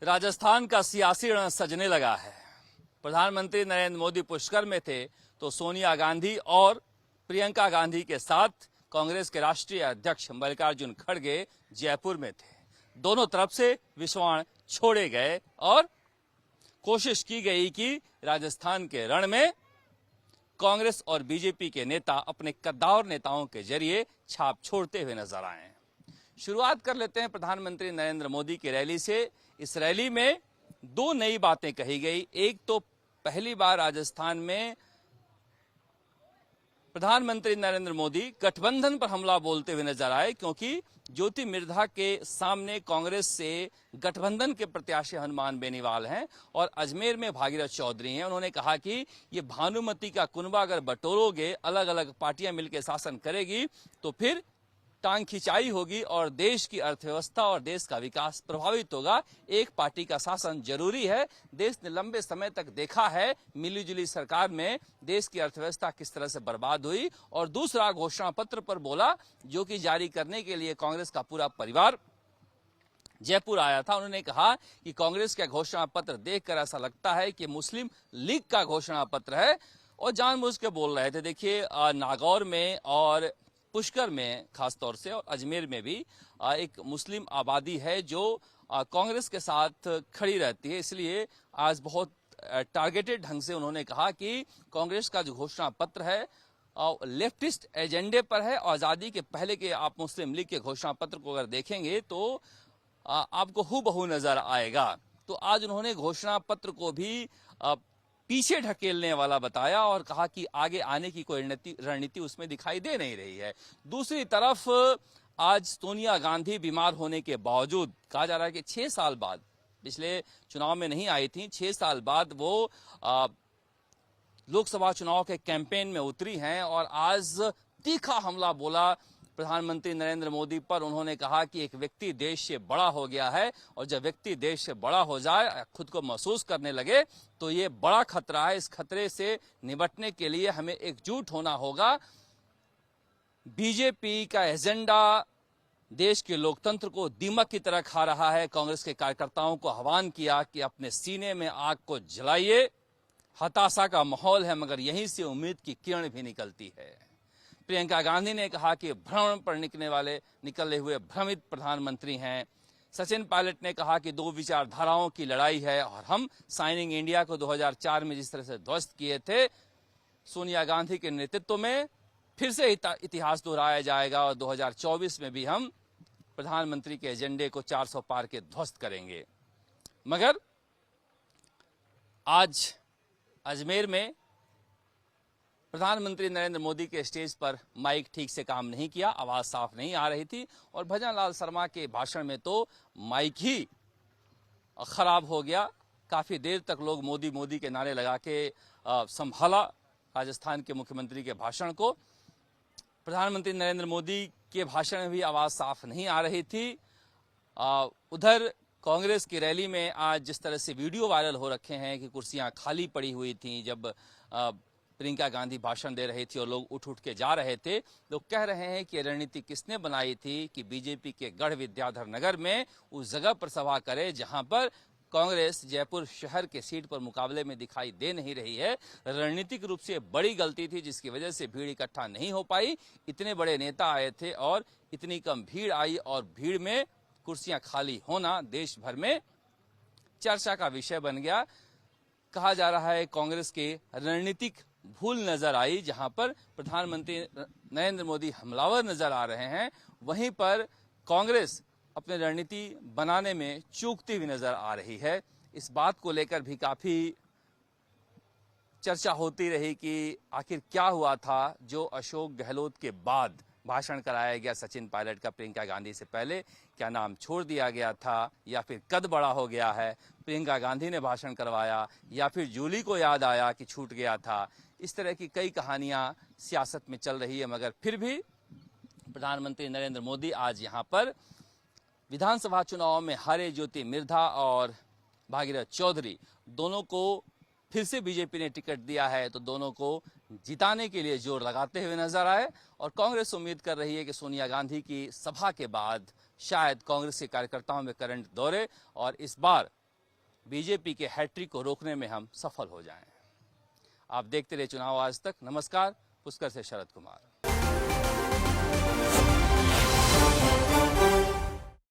राजस्थान का सियासी रण सजने लगा है। प्रधानमंत्री नरेंद्र मोदी पुष्कर में थे तो सोनिया गांधी और प्रियंका गांधी के साथ कांग्रेस के राष्ट्रीय अध्यक्ष मल्लिकार्जुन खड़गे जयपुर में थे। दोनों तरफ से विषवाण छोड़े गए और कोशिश की गई कि राजस्थान के रण में कांग्रेस और बीजेपी के नेता अपने कद्दावर नेताओं के जरिए छाप छोड़ते हुए नजर आए। शुरुआत कर लेते हैं प्रधानमंत्री नरेंद्र मोदी की रैली से। इस रैली में दो नई बातें कही गई। एक तो पहली बार राजस्थान में प्रधानमंत्री नरेंद्र मोदी गठबंधन पर हमला बोलते हुए नजर आए, क्योंकि ज्योति मिर्धा के सामने कांग्रेस से गठबंधन के प्रत्याशी हनुमान बेनीवाल हैं और अजमेर में भागीरथ चौधरी हैं। उन्होंने कहा कि ये भानुमति का कुनबा अगर बटोरोगे, अलग अलग पार्टियां मिलकर शासन करेगी तो फिर टांग खिंचाई होगी और देश की अर्थव्यवस्था और देश का विकास प्रभावित होगा। एक पार्टी का शासन जरूरी है। देश ने लंबे समय तक देखा है मिलीजुली सरकार में देश की अर्थव्यवस्था किस तरह से बर्बाद हुई। और दूसरा, घोषणा पत्र पर बोला, जो कि जारी करने के लिए कांग्रेस का पूरा परिवार जयपुर आया था। उन्होंने कहा कि कांग्रेस का घोषणा पत्र देखकर ऐसा लगता है कि मुस्लिम लीग का घोषणा पत्र है, और जानबूझ के बोल रहे थे। देखिए, नागौर में और पुष्कर में खासतौर से और अजमेर में भी एक मुस्लिम आबादी है जो कांग्रेस के साथ खड़ी रहती है। इसलिए आज बहुत टारगेटेड ढंग से उन्होंने कहा कि कांग्रेस का जो घोषणा पत्र है लेफ्टिस्ट एजेंडे पर है। आजादी के पहले के आप मुस्लिम लीग के घोषणा पत्र को अगर देखेंगे तो आपको हूबहू नजर आएगा। तो आज उन्होंने घोषणा पत्र को भी पीछे ढकेलने वाला बताया और कहा कि आगे आने की कोई रणनीति उसमें दिखाई दे नहीं रही है। दूसरी तरफ आज सोनिया गांधी बीमार होने के बावजूद कहा जा रहा है कि 6 साल बाद, पिछले चुनाव में नहीं आई थी, 6 साल बाद वो लोकसभा चुनाव के कैंपेन में उतरी हैं और आज तीखा हमला बोला प्रधानमंत्री नरेंद्र मोदी पर। उन्होंने कहा कि एक व्यक्ति देश से बड़ा हो गया है और जब व्यक्ति देश से बड़ा हो जाए, खुद को महसूस करने लगे, तो ये बड़ा खतरा है। इस खतरे से निपटने के लिए हमें एकजुट होना होगा। बीजेपी का एजेंडा देश के लोकतंत्र को दीमक की तरह खा रहा है। कांग्रेस के कार्यकर्ताओं को आह्वान किया कि अपने सीने में आग को जलाइए। हताशा का माहौल है, मगर यहीं से उम्मीद की किरण भी निकलती है। प्रियंका गांधी ने कहा कि भ्रमण पर निकले हुए भ्रमित प्रधानमंत्री हैं। सचिन पायलट ने कहा कि दो विचारधाराओं की लड़ाई है और हम साइनिंग इंडिया को 2004 में जिस तरह से ध्वस्त किए थे, सोनिया गांधी के नेतृत्व में फिर से इतिहास दोहराया जाएगा और 2024 में भी हम प्रधानमंत्री के एजेंडे को 400 पार के ध्वस्त करेंगे। मगर आज अजमेर में प्रधानमंत्री नरेंद्र मोदी के स्टेज पर माइक ठीक से काम नहीं किया, आवाज साफ नहीं आ रही थी और भजन लाल शर्मा के भाषण में तो माइक ही खराब हो गया। काफी देर तक लोग मोदी मोदी के नारे लगा के संभाला राजस्थान के मुख्यमंत्री के भाषण को। प्रधानमंत्री नरेंद्र मोदी के भाषण में भी आवाज साफ नहीं आ रही थी। उधर कांग्रेस की रैली में आज जिस तरह से वीडियो वायरल हो रखे हैं कि कुर्सियां खाली पड़ी हुई थी जब प्रियंका गांधी भाषण दे रही थी और लोग उठ के जा रहे थे, लोग कह रहे हैं कि रणनीति किसने बनाई थी कि बीजेपी के गढ़ विद्याधर नगर में उस जगह पर सभा करे जहां पर कांग्रेस जयपुर शहर के सीट पर मुकाबले में दिखाई दे नहीं रही है। रणनीतिक रूप से बड़ी गलती थी जिसकी वजह से भीड़ इकट्ठा नहीं हो पाई। इतने बड़े नेता आए थे और इतनी कम भीड़ आई और भीड़ में कुर्सियां खाली होना देश भर में चर्चा का विषय बन गया। कहा जा रहा है कांग्रेस के रणनीतिक भूल नजर आई। जहां पर प्रधानमंत्री नरेंद्र मोदी हमलावर नजर आ रहे हैं, वहीं पर कांग्रेस अपनी रणनीति बनाने में चूकती हुई नजर आ रही है। इस बात को लेकर भी काफी चर्चा होती रही कि आखिर क्या हुआ था जो अशोक गहलोत के बाद भाषण कराया गया सचिन पायलट का प्रियंका गांधी से पहले। क्या नाम छोड़ दिया गया था या फिर कद बड़ा हो गया है, प्रियंका गांधी ने भाषण करवाया या फिर जूली को याद आया कि छूट गया था। इस तरह की कई कहानियां सियासत में चल रही है, मगर फिर भी प्रधानमंत्री नरेंद्र मोदी आज यहां पर विधानसभा चुनाव में हारे ज्योति मिर्धा और भागीरथ चौधरी दोनों को फिर से बीजेपी ने टिकट दिया है, तो दोनों को जिताने के लिए जोर लगाते हुए नजर आए। और कांग्रेस उम्मीद कर रही है कि सोनिया गांधी की सभा के बाद शायद कांग्रेस के कार्यकर्ताओं में करंट दौड़े और इस बार बीजेपी के हैट्रिक को रोकने में हम सफल हो जाएं। आप देखते रहे चुनाव आज तक। नमस्कार। पुष्कर से शरद कुमार।